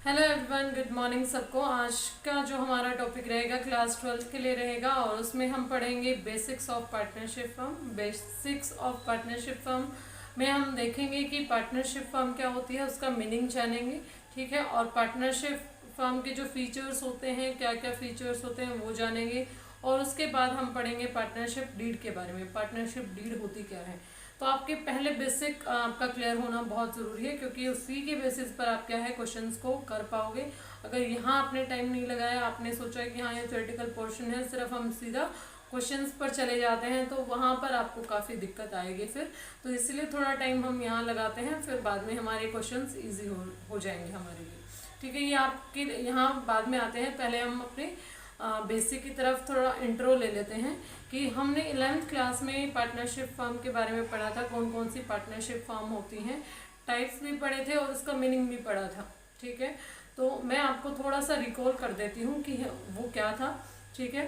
Hello everyone, good morning सबको। आज का जो हमारा टॉपिक रहेगा क्लास 12th के लिए रहेगा और उसमें हम पढ़ेंगे basics of partnership firm. Basics of partnership firm में हम देखेंगे कि पार्टनरशिप फर्म क्या होती है, उसका मीनिंग जानेंगे। ठीक है, और पार्टनरशिप फर्म के जो फीचर्स होते हैं, क्या क्या फीचर्स होते हैं वो जानेंगे। और उसके बाद हम पढ़ेंगे पार्टनरशिप डीड के बारे में। पार्टनरशिप डीड होती क्या है, तो आपके पहले बेसिक आपका क्लियर होना बहुत ज़रूरी है, क्योंकि उसी के बेसिस पर आप क्या है क्वेश्चंस को कर पाओगे। अगर यहाँ आपने टाइम नहीं लगाया, आपने सोचा कि हाँ ये थ्योरेटिकल पोर्शन है, सिर्फ हम सीधा क्वेश्चंस पर चले जाते हैं, तो वहाँ पर आपको काफ़ी दिक्कत आएगी फिर। तो इसलिए थोड़ा टाइम हम यहाँ लगाते हैं, फिर बाद में हमारे क्वेश्चंस ईजी हो जाएंगे हमारे लिए। ठीक है, ये आपके यहाँ बाद में आते हैं। पहले हम अपने बेसिक की तरफ थोड़ा इंट्रो ले लेते हैं कि हमने 11th क्लास में पार्टनरशिप फर्म के बारे में पढ़ा था, कौन कौन सी पार्टनरशिप फर्म होती हैं, टाइप्स भी पढ़े थे और उसका मीनिंग भी पढ़ा था। ठीक है, तो मैं आपको थोड़ा सा रिकॉल कर देती हूँ कि वो क्या था। ठीक है,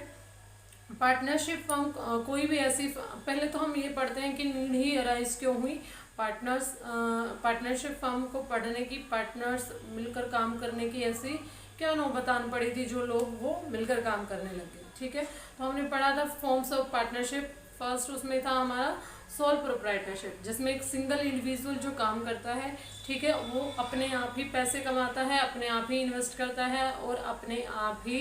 पार्टनरशिप फर्म कोई भी ऐसी पहले तो हम ये पढ़ते हैं कि नीड ही अराइज क्यों हुई पार्टनरशिप फर्म को पढ़ने की। पार्टनर्स मिलकर काम करने की ऐसी क्या नौबत आन पड़ी थी जो लोग वो मिलकर काम करने लगे। ठीक है, तो हमने पढ़ा था फॉर्म्स ऑफ पार्टनरशिप। फर्स्ट उसमें था हमारा सोल प्रोप्राइटरशिप, जिसमें एक सिंगल इंडिविजुअल जो काम करता है, ठीक है, वो अपने आप ही पैसे कमाता है, अपने आप ही इन्वेस्ट करता है और अपने आप ही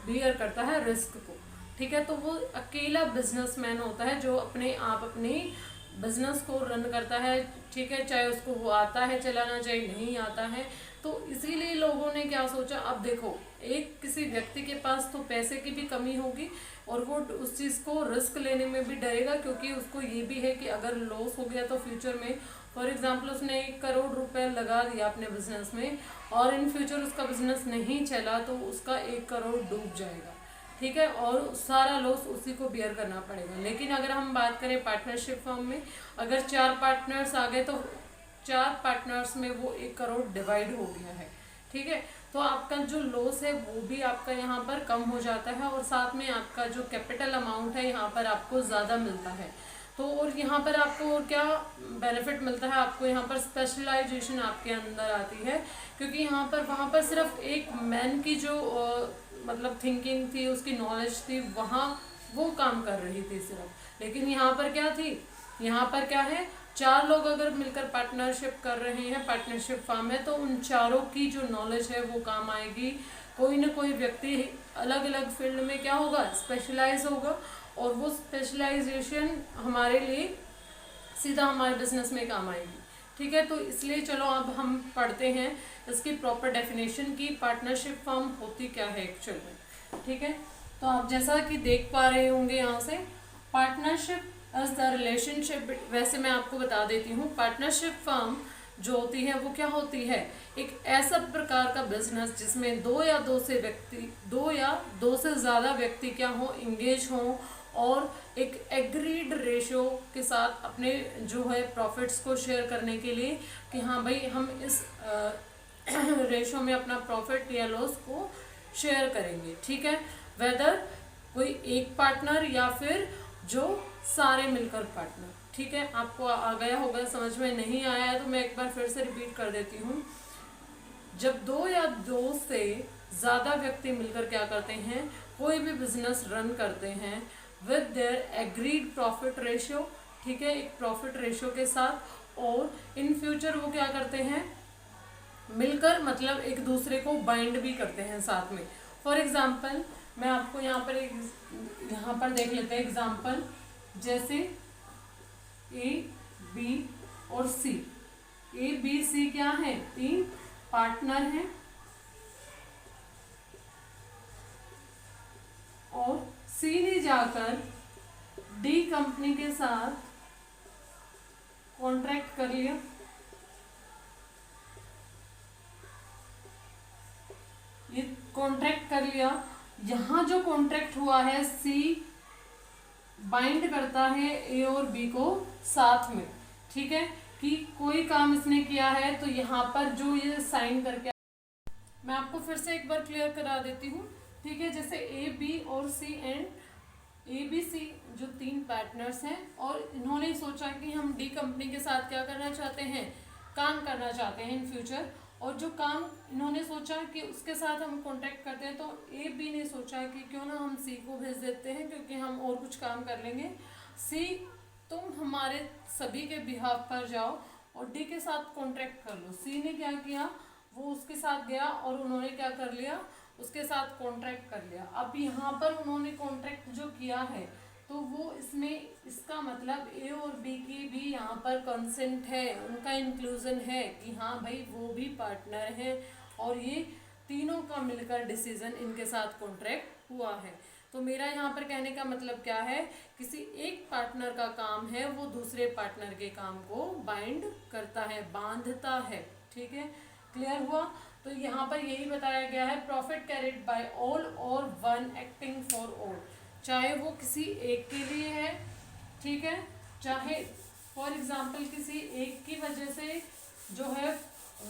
बियर करता है रिस्क को। ठीक है, तो वो अकेला बिजनेसमैन होता है जो अपने आप अपनी बिजनेस को रन करता है। ठीक है, चाहे उसको वो आता है चलाना, चाहे नहीं आता है। तो इसीलिए लोगों ने क्या सोचा, अब देखो एक किसी व्यक्ति के पास तो पैसे की भी कमी होगी और वो उस चीज़ को रिस्क लेने में भी डरेगा, क्योंकि उसको ये भी है कि अगर लॉस हो गया तो फ्यूचर में, फॉर एग्जाम्पल उसने 1 करोड़ रुपए लगा दिया अपने बिजनेस में और इन फ्यूचर उसका बिजनेस नहीं चला तो उसका 1 करोड़ डूब जाएगा। ठीक है, और सारा लॉस उसी को बियर करना पड़ेगा। लेकिन अगर हम बात करें पार्टनरशिप फर्म में, अगर 4 पार्टनर्स आ गए तो 4 पार्टनर्स में वो 1 करोड़ डिवाइड हो गया है। ठीक है, तो आपका जो लॉस है वो भी आपका यहाँ पर कम हो जाता है और साथ में आपका जो कैपिटल अमाउंट है यहाँ पर आपको ज़्यादा मिलता है। तो और यहाँ पर आपको और क्या बेनिफिट मिलता है, आपको यहाँ पर स्पेशलाइजेशन आपके अंदर आती है, क्योंकि यहाँ पर वहाँ पर सिर्फ एक मैन की जो मतलब थिंकिंग थी, उसकी नॉलेज थी, वहाँ वो काम कर रही थी सिर्फ। लेकिन यहाँ पर क्या थी, यहाँ पर क्या है, 4 लोग अगर मिलकर पार्टनरशिप कर रहे हैं, पार्टनरशिप फर्म है, तो उन चारों की जो नॉलेज है वो काम आएगी। कोई ना कोई व्यक्ति अलग अलग फील्ड में क्या होगा, स्पेशलाइज होगा और वो स्पेशलाइजेशन हमारे लिए सीधा हमारे बिजनेस में काम आएगी। ठीक है, तो इसलिए चलो अब हम पढ़ते हैं इसकी प्रॉपर डेफिनेशन की पार्टनरशिप फर्म होती क्या है एक्चुअल में। ठीक है, तो आप जैसा कि देख पा रहे होंगे यहाँ से, पार्टनरशिप एज द रिलेशनशिप। वैसे मैं आपको बता देती हूँ, पार्टनरशिप फर्म जो होती है वो क्या होती है, एक ऐसा प्रकार का बिजनेस जिसमें दो या दो से ज़्यादा व्यक्ति क्या हो, इंगेज हों और एक एग्रीड रेशो के साथ अपने जो है प्रॉफिट्स को शेयर करने के लिए कि हाँ भाई हम इस रेशो में अपना प्रॉफिट या लॉस को शेयर करेंगे। ठीक है, वेदर कोई एक पार्टनर या फिर जो सारे मिलकर पार्टनर। ठीक है, आपको आ गया होगा, समझ में नहीं आया है तो मैं एक बार फिर से रिपीट कर देती हूँ। जब दो या दो से ज़्यादा व्यक्ति मिलकर क्या करते हैं, कोई भी बिजनेस रन करते हैं with their agreed profit ratio. ठीक है, एक प्रॉफिट रेशियो के साथ, और इन फ्यूचर वो क्या करते हैं, मिलकर मतलब एक दूसरे को बाइंड भी करते हैं साथ में। फॉर एग्जाम्पल मैं आपको यहाँ पर देख लेते हैं एग्जाम्पल, जैसे ए बी और सी। ए बी सी क्या है, 3 पार्टनर हैं और सी ने जाकर डी कंपनी के साथ कॉन्ट्रैक्ट कर लिया। ये कॉन्ट्रैक्ट कर लिया, यहाँ जो कॉन्ट्रैक्ट हुआ है सी बाइंड करता है ए और बी को साथ में। ठीक है, कि कोई काम इसने किया है तो यहाँ पर जो ये साइन करके, मैं आपको फिर से एक बार क्लियर करा देती हूँ। ठीक है, जैसे ए बी और सी एंड ए बी सी जो 3 पार्टनर्स हैं और इन्होंने सोचा कि हम डी कंपनी के साथ क्या करना चाहते हैं, काम करना चाहते हैं इन फ्यूचर, और जो काम इन्होंने सोचा कि उसके साथ हम कॉन्ट्रैक्ट करते हैं, तो ए बी ने सोचा कि क्यों ना हम सी को भेज देते हैं, क्योंकि हम और कुछ काम कर लेंगे। सी, तुम हमारे सभी के बिहाफ पर जाओ और डी के साथ कॉन्ट्रैक्ट कर लो। सी ने क्या किया, वो उसके साथ गया और उन्होंने क्या कर लिया, उसके साथ कॉन्ट्रैक्ट कर लिया। अब यहाँ पर उन्होंने कॉन्ट्रैक्ट जो किया है, तो वो इसमें इसका मतलब ए और बी की भी यहाँ पर कंसेंट है, उनका इंक्लूजन है कि हाँ भाई वो भी पार्टनर है, और ये तीनों का मिलकर डिसीजन इनके साथ कॉन्ट्रैक्ट हुआ है। तो मेरा यहाँ पर कहने का मतलब क्या है, किसी एक पार्टनर का काम है वो दूसरे पार्टनर के काम को बाइंड करता है, बांधता है। ठीक है, क्लियर हुआ। तो यहाँ पर यही बताया गया है, प्रॉफिट कैरिड बाय ऑल और वन एक्टिंग फॉर ऑल, चाहे वो किसी एक के लिए है, ठीक है, चाहे फॉर एग्जाम्पल किसी एक की वजह से जो है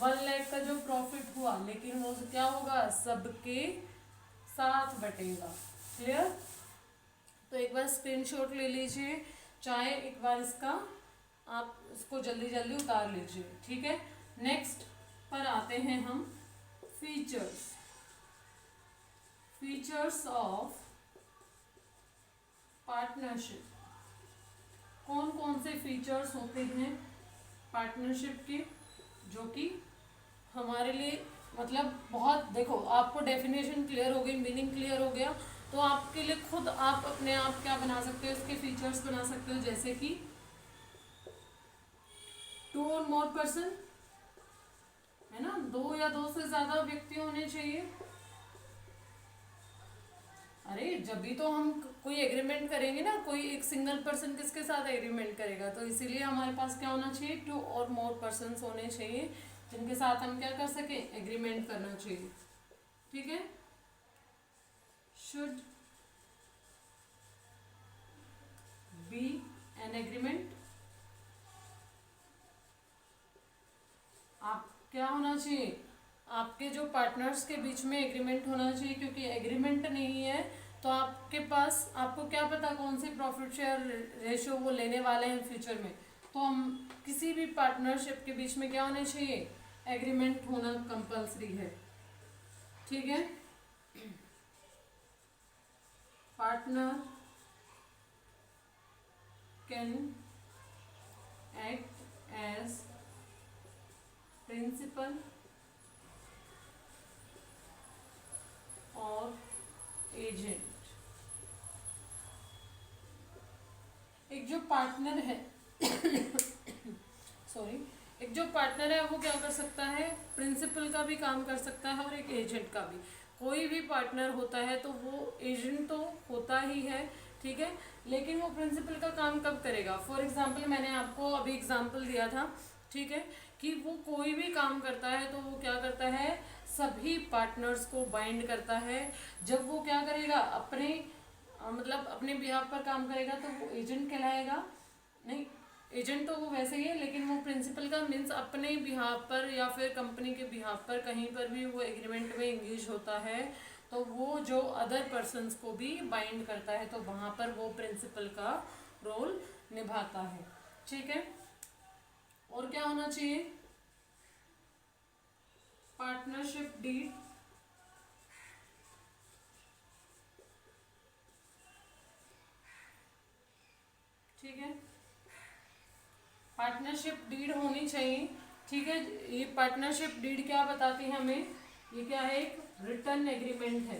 1 लाख का जो प्रॉफिट हुआ, लेकिन वो क्या होगा, सबके साथ बटेगा। क्लियर। तो एक बार स्क्रीनशॉट ले लीजिए, चाहे एक बार इसका आप इसको जल्दी जल्दी उतार लीजिए। ठीक है, नेक्स्ट पर आते हैं हम, फीचर्स। Features of partnership. कौन कौन से फीचर्स होते हैं पार्टनरशिप के, जो कि हमारे लिए मतलब बहुत, देखो आपको डेफिनेशन क्लियर हो गई, मीनिंग क्लियर हो गया, तो आपके लिए खुद आप अपने आप क्या बना सकते हो, इसके फीचर्स बना सकते हो, जैसे कि 2 और मोर पर्सन, है ना, 2 या 2 से ज्यादा व्यक्ति होने चाहिए। अरे जब भी तो हम कोई एग्रीमेंट करेंगे ना, कोई एक सिंगल पर्सन किसके साथ एग्रीमेंट करेगा, तो इसीलिए हमारे पास क्या होना चाहिए, 2 और मोर पर्सन होने चाहिए जिनके साथ हम क्या कर सके, एग्रीमेंट करना चाहिए। ठीक है, शुड बी एन एग्रीमेंट। आप क्या होना चाहिए, आपके जो पार्टनर्स के बीच में एग्रीमेंट होना चाहिए, क्योंकि एग्रीमेंट नहीं है तो आपके पास, आपको क्या पता कौन सी प्रॉफिट शेयर रेशियो वो लेने वाले हैं फ्यूचर में। तो हम किसी भी पार्टनरशिप के बीच में क्या होना चाहिए, एग्रीमेंट होना कंपलसरी है। ठीक है, partner can act as principal और एजेंट। एक जो पार्टनर है सॉरी, एक जो पार्टनर है वो क्या कर सकता है, प्रिंसिपल का भी काम कर सकता है और एक एजेंट का भी। कोई भी पार्टनर होता है तो वो एजेंट तो होता ही है, ठीक है, लेकिन वो प्रिंसिपल का काम कब करेगा। फॉर एग्जांपल मैंने आपको अभी एग्जांपल दिया था, ठीक है, कि वो कोई भी काम करता है तो वो क्या करता है, सभी पार्टनर्स को बाइंड करता है। जब वो क्या करेगा, अपने मतलब अपने बिहाफ पर काम करेगा तो वो एजेंट कहलाएगा। नहीं, एजेंट तो वो वैसे ही है, लेकिन वो प्रिंसिपल का मीन्स अपने बिहाफ पर या फिर कंपनी के बिहाफ पर कहीं पर भी वो एग्रीमेंट में इंगेज होता है तो वो जो अदर पर्सन्स को भी बाइंड करता है, तो वहाँ पर वो प्रिंसिपल का रोल निभाता है। ठीक है, और क्या होना चाहिए, पार्टनरशिप डीड। ठीक है, पार्टनरशिप डीड होनी चाहिए। ठीक है, ये पार्टनरशिप डीड क्या बताती है हमें, ये क्या है, एक रिटर्न एग्रीमेंट है।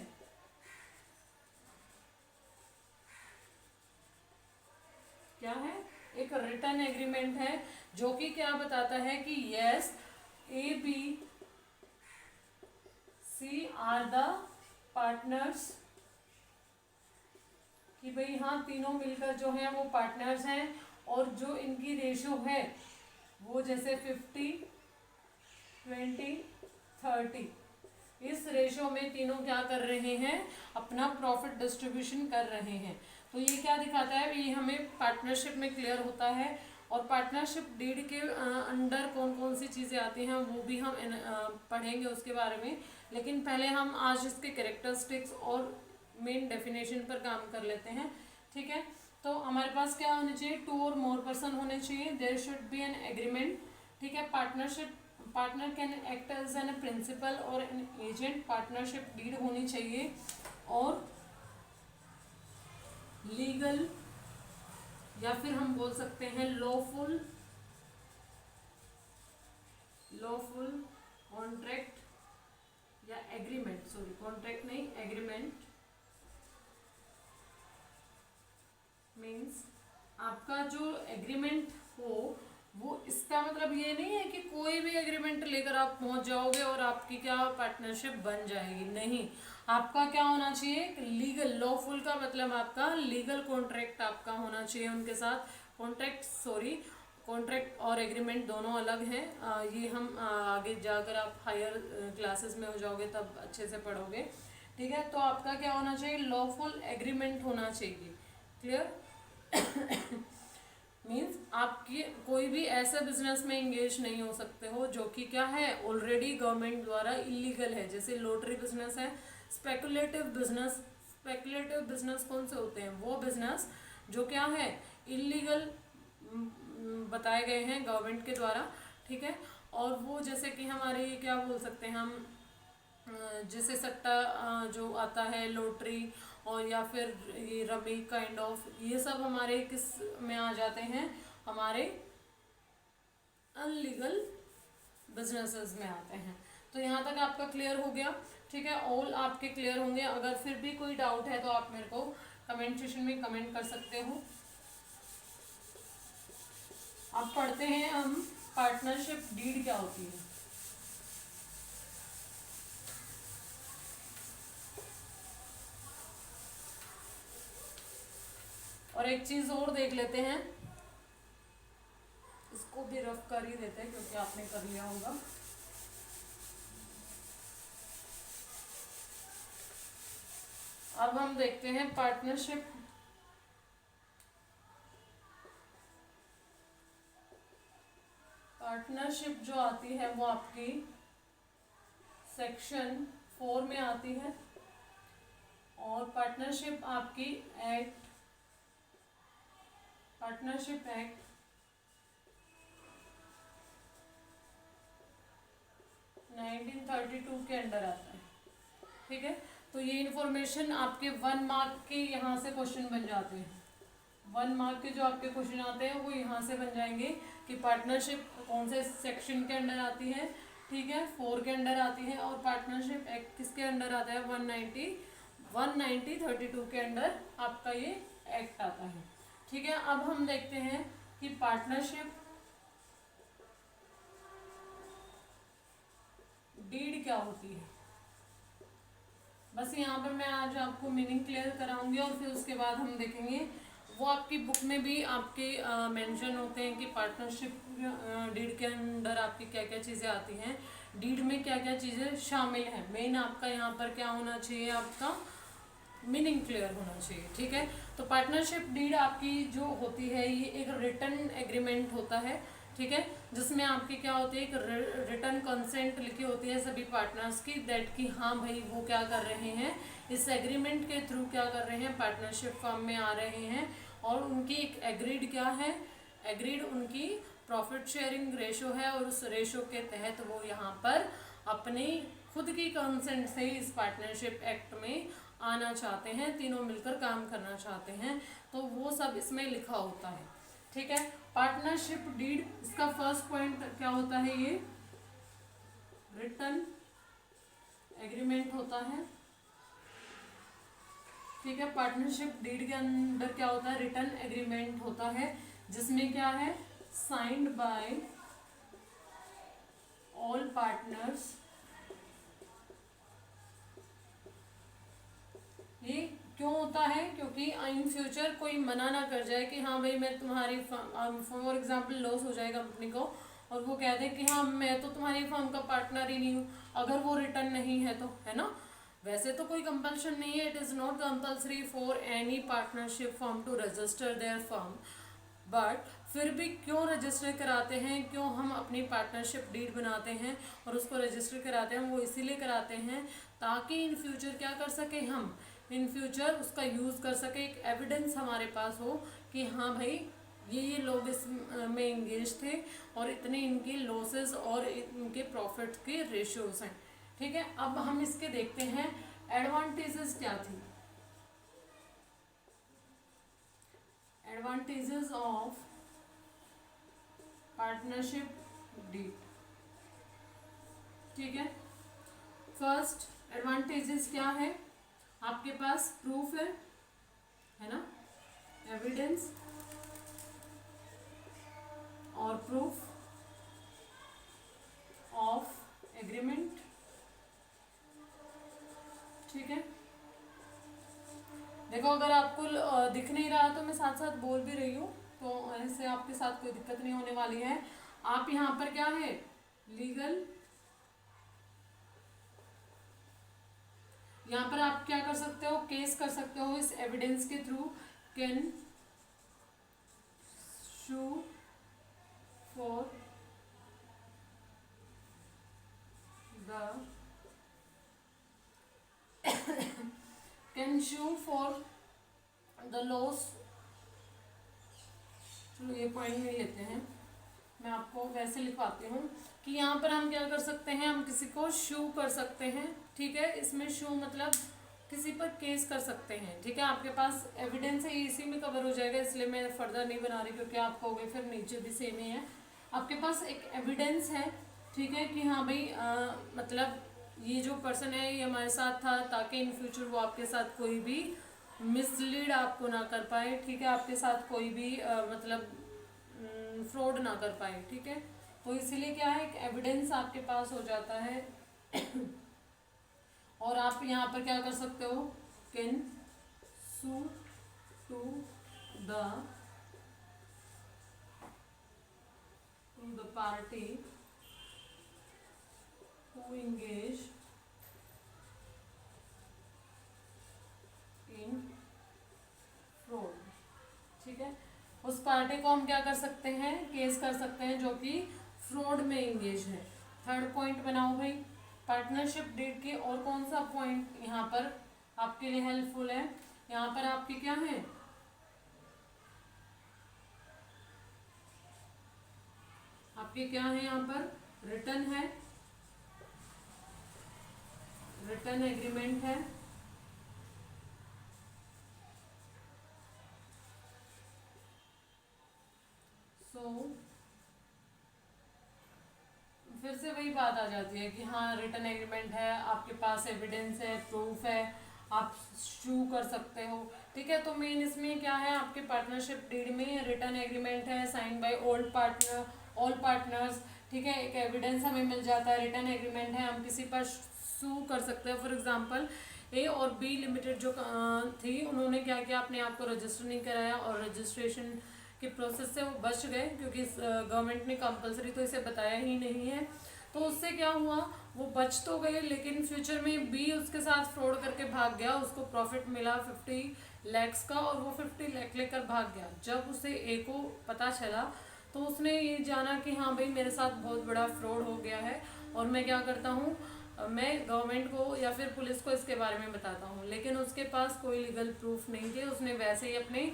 क्या है, एक रिटर्न एग्रीमेंट है जो कि क्या बताता है कि yes, A B C are the partners, कि भाई हाँ तीनों मिलकर जो है वो पार्टनर्स हैं, और जो इनकी रेशो है वो जैसे 50, 20, 30, इस रेशो में तीनों क्या कर रहे हैं, अपना प्रॉफिट डिस्ट्रीब्यूशन कर रहे हैं। तो ये क्या दिखाता है, ये हमें पार्टनरशिप में क्लियर होता है। और पार्टनरशिप डीड के अंडर कौन कौन सी चीज़ें आती हैं वो भी हम पढ़ेंगे उसके बारे में, लेकिन पहले हम आज इसके कैरेक्टरिस्टिक्स और मेन डेफिनेशन पर काम कर लेते हैं। ठीक है, तो हमारे पास क्या होने चाहिए, 2 और मोर पर्सन होने चाहिए, there should be an agreement. ठीक है, partner can act as an principal और एन एजेंट, पार्टनरशिप डीड होनी चाहिए और लीगल या फिर हम बोल सकते हैं लॉफुल कॉन्ट्रैक्ट या एग्रीमेंट, सॉरी कॉन्ट्रैक्ट नहीं एग्रीमेंट, मीन्स आपका जो एग्रीमेंट हो वो, इसका मतलब ये नहीं है कि कोई भी एग्रीमेंट लेकर आप पहुंच जाओगे और आपकी क्या पार्टनरशिप बन जाएगी, नहीं। आपका क्या होना चाहिए, लीगल, लॉफुल का मतलब आपका लीगल कॉन्ट्रैक्ट आपका होना चाहिए उनके साथ। कॉन्ट्रैक्ट और एग्रीमेंट दोनों अलग हैं। ये हम आगे जाकर आप हायर क्लासेस में हो जाओगे तब अच्छे से पढ़ोगे, ठीक है। तो आपका क्या होना चाहिए, लॉफुल एग्रीमेंट होना चाहिए, क्लियर। मीन्स आपकी कोई भी ऐसे बिजनेस में इंगेज नहीं हो सकते हो जो कि क्या है, ऑलरेडी गवर्नमेंट द्वारा इलीगल है, जैसे लॉटरी बिजनेस है, स्पेकुलेटिव बिजनेस कौन से होते हैं, वो बिजनेस जो क्या है इलीगल बताए गए हैं गवर्नमेंट के द्वारा, ठीक है। और वो जैसे कि हमारे क्या बोल सकते हैं हम, जैसे सट्टा जो आता है, लॉटरी और या फिर ये रमी काइंड ऑफ, ये सब हमारे किस में आ जाते हैं, हमारे अनलीगल बिजनेसेस में आते हैं। तो यहाँ तक आपका क्लियर हो गया, ठीक है। ऑल आपके क्लियर होंगे। अगर फिर भी कोई डाउट है तो आप मेरे को कमेंट सेक्शन में कमेंट कर सकते हो। अब पढ़ते हैं हम पार्टनरशिप डीड क्या होती है। और एक चीज और देख लेते हैं, इसको भी रफ कर ही देते हैं क्योंकि आपने कर लिया होगा। अब हम देखते हैं पार्टनरशिप जो आती है वो आपकी सेक्शन 4 में आती है और पार्टनरशिप एक्ट 1932 के अंडर आता है, ठीक है। तो ये इन्फॉर्मेशन आपके 1 मार्क के यहाँ से क्वेश्चन बन जाते हैं। 1 मार्क के जो आपके क्वेश्चन आते हैं वो यहाँ से बन जाएंगे कि पार्टनरशिप कौन से सेक्शन के अंडर आती है, ठीक है, 4 के अंडर आती है। और पार्टनरशिप एक्ट किसके अंडर आता है, 1932 के अंडर आपका ये एक्ट आता है, ठीक है। अब हम देखते हैं कि पार्टनरशिप डीड क्या होती है। बस यहाँ पर मैं आज आपको मीनिंग क्लियर कराऊंगी और फिर उसके बाद हम देखेंगे, वो आपकी बुक में भी आपके मेंशन होते हैं कि पार्टनरशिप डीड के अंदर आपकी क्या क्या चीज़ें आती हैं, डीड में क्या क्या चीज़ें शामिल हैं। मेन आपका यहाँ पर क्या होना चाहिए, आपका मीनिंग क्लियर होना चाहिए, ठीक है। तो पार्टनरशिप डीड आपकी जो होती है ये एक रिटन एग्रीमेंट होता है, ठीक है, जिसमें आपकी क्या होती है, एक रिटन कंसेंट लिखी होती है सभी पार्टनर्स की, दैट कि हाँ भाई वो क्या कर रहे हैं, इस एग्रीमेंट के थ्रू क्या कर रहे हैं, पार्टनरशिप फॉर्म में आ रहे हैं। और उनकी एक एग्रीड क्या है, एग्रीड उनकी प्रॉफिट शेयरिंग रेशो है और उस रेशो के तहत वो यहाँ पर अपनी खुद की कंसेंट से इस पार्टनरशिप एक्ट में आना चाहते हैं, तीनों मिलकर काम करना चाहते हैं, तो वो सब इसमें लिखा होता है, ठीक है। पार्टनरशिप डीड, इसका फर्स्ट पॉइंट क्या होता है, ये रिटन एग्रीमेंट होता है, ठीक है। पार्टनरशिप डीड के अंदर क्या होता है, रिटन एग्रीमेंट होता है, जिसमें क्या है, साइंड बाय ऑल पार्टनर्स। ये क्यों होता है, क्योंकि इन फ्यूचर कोई मना ना कर जाए कि हाँ भाई मैं तुम्हारी फॉर एग्जांपल लॉस हो जाए कंपनी को और वो कह दे कि हाँ मैं तो तुम्हारी फर्म का पार्टनर ही नहीं हूँ, अगर वो रिटर्न नहीं है तो, है ना। वैसे तो कोई कंपल्शन नहीं है, it is not compulsory for any partnership firm to register their firm, but फिर भी क्यों रजिस्टर कराते हैं, क्यों हम अपनी पार्टनरशिप डीड बनाते हैं और उसको रजिस्टर कराते हैं, वो इसीलिए कराते हैं ताकि इन फ्यूचर क्या कर सके, हम इन फ्यूचर उसका यूज़ कर सके, एक एविडेंस हमारे पास हो कि हाँ भाई ये लोग इसमें इंगेज थे और इतने इनके लॉसेस और इनके प्रॉफिट के रेशियोज हैं। ठीक है, अब हम इसके देखते हैं एडवांटेजेस क्या थी। Advantages of partnership deed. ठीक है, फर्स्ट एडवांटेजेस क्या है, आपके पास प्रूफ है ना, एविडेंस और प्रूफ ऑफ एग्रीमेंट। ठीक है, देखो अगर आपको दिख नहीं रहा तो मैं साथ साथ बोल भी रही हूँ, तो ऐसे आपके साथ कोई दिक्कत नहीं होने वाली है। आप यहाँ पर क्या है, लीगल, यहाँ पर आप क्या कर सकते हो, केस कर सकते हो इस एविडेंस के through. Can shoe for the can shoe for the loss. चलो ये पॉइंट नहीं लेते हैं, मैं आपको वैसे लिखवाती हूँ कि यहाँ पर हम क्या कर सकते हैं, हम किसी को शू कर सकते हैं। ठीक है, इसमें शू मतलब किसी पर केस कर सकते हैं। ठीक है, आपके पास एविडेंस है, इसी में कवर हो जाएगा, इसलिए मैं फर्दर नहीं बना रही क्योंकि आप कहोगे फिर नीचे भी सेम ही है। आपके पास एक एविडेंस है, ठीक है, कि हाँ भाई मतलब ये जो पर्सन है ये हमारे साथ था, ताकि इन फ्यूचर वो आपके साथ कोई भी मिसलीड आपको ना कर पाए। ठीक है, आपके साथ कोई भी मतलब फ्रॉड ना कर पाए। ठीक है, तो इसीलिए क्या है, एक एविडेंस आपके पास हो जाता है। और आप यहाँ पर क्या कर सकते हो, can sue to the party who engage in fraud. ठीक है, उस पार्टी को हम क्या कर सकते हैं, केस कर सकते हैं जो कि फ्रॉड में इंगेज है। थर्ड पॉइंट बनाओ भाई, पार्टनरशिप डीड के और कौन सा पॉइंट यहाँ पर आपके लिए हेल्पफुल है। यहाँ पर आपके क्या है, आपके क्या है, यहाँ पर रिटर्न है, रिटर्न एग्रीमेंट है, फिर से वही बात आ जाती है कि हाँ रिटर्न एग्रीमेंट है, आपके पास एविडेंस है, प्रूफ है, आप शू कर सकते हो। ठीक है, तो मेन इसमें क्या है, आपके पार्टनरशिप डीड में रिटर्न एग्रीमेंट है साइन बाय ऑल पार्टनर्स। ठीक है, एक एविडेंस हमें मिल जाता है, रिटर्न एग्रीमेंट है, हम किसी पर सू कर सकते हैं। फॉर एग्जांपल ए और बी लिमिटेड जो थी, उन्होंने क्या किया, अपने आप को रजिस्टर नहीं कराया और रजिस्ट्रेशन के प्रोसेस से वो बच गए क्योंकि गवर्नमेंट ने कंपलसरी तो इसे बताया ही नहीं है। तो उससे क्या हुआ, वो बच तो गए, लेकिन फ्यूचर में बी उसके साथ फ्रॉड करके भाग गया, उसको प्रॉफिट मिला 50 लाख का और वो 50 लाख लेकर भाग गया। जब उसे ए को पता चला तो उसने ये जाना कि हाँ भाई मेरे साथ बहुत बड़ा फ्रॉड हो गया है और मैं क्या करता हूँ, मैं गवर्नमेंट को या फिर पुलिस को इसके बारे में बताता हूँ। लेकिन उसके पास कोई लीगल प्रूफ नहीं थे, उसने वैसे ही अपने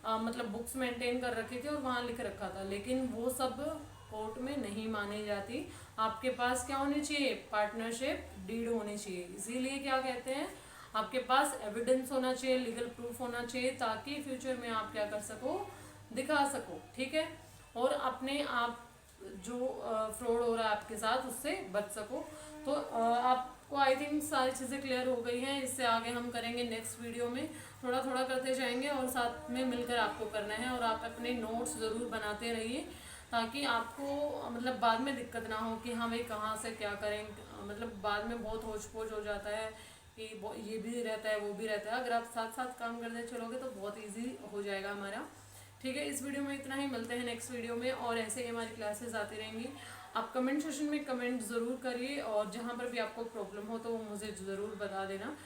मतलब बुक्स मेंटेन कर रखी थी और वहाँ लिख रखा था, लेकिन वो सब कोर्ट में नहीं मानी जाती। आपके पास क्या होनी चाहिए, पार्टनरशिप डीड होनी चाहिए। इसीलिए क्या कहते हैं, आपके पास एविडेंस होना चाहिए, लीगल प्रूफ होना चाहिए, ताकि फ्यूचर में आप क्या कर सको, दिखा सको। ठीक है, और अपने आप जो फ्रॉड हो रहा है आपके साथ उससे बच सको। तो आपको आई थिंक सारी चीज़ें क्लियर हो गई हैं। इससे आगे हम करेंगे नेक्स्ट वीडियो में, थोड़ा थोड़ा करते जाएंगे और साथ में मिलकर आपको करना है। और आप अपने नोट्स ज़रूर बनाते रहिए ताकि आपको मतलब बाद में दिक्कत ना हो कि हाँ भाई कहाँ से क्या करें, मतलब बाद में बहुत होच पोच हो जाता है कि ये भी रहता है वो भी रहता है। अगर आप साथ साथ काम करते चलोगे तो बहुत ईजी हो जाएगा हमारा। ठीक है, इस वीडियो में इतना ही, मिलते हैं नेक्स्ट वीडियो में और ऐसे ही हमारी क्लासेस आती रहेंगी। आप कमेंट सेक्शन में कमेंट ज़रूर करिए और जहाँ पर भी आपको प्रॉब्लम हो तो मुझे ज़रूर बता देना।